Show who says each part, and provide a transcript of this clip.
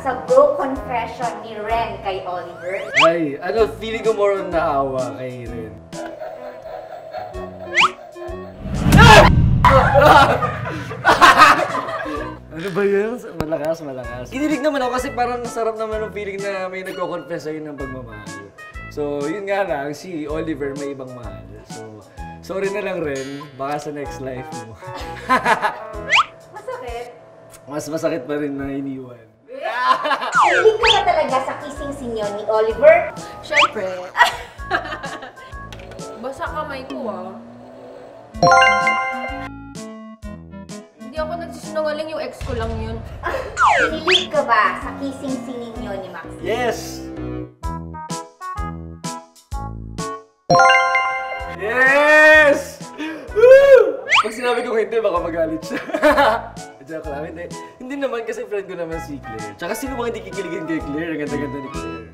Speaker 1: sa bro confession ni Ren kay Oliver?
Speaker 2: Ay, ano, feeling ko more on naawa kay Ren. Ano ba yun? Malakas, malakas. Kinilig naman ako kasi parang sarap naman ang feeling na may nagko-confess sa'yo ng pagmamahal. So, yun nga lang, si Oliver may ibang mahal. So, sorry na lang Ren, baka sa next life mo.
Speaker 1: Masakit?
Speaker 2: Mas masakit pa rin na iniwan.
Speaker 1: Hindi ka ba talaga sa kissing scene yun ni Oliver?
Speaker 3: Siyempre. Basa kamay ko ah. Hindi ako nagsisinungaling, yung ex ko lang yun.
Speaker 1: Kinilig ka ba sa kissing scene ninyo ni Max?
Speaker 2: Yes! Yes! Woo! Pag sinabi ko hindi, baka magalit siya. Joke lang, hindi. Hindi naman kasi friend ko naman si Claire. Tsaka sino bang hindi kikiligin kay Claire? Ang ganda-ganda ni Claire.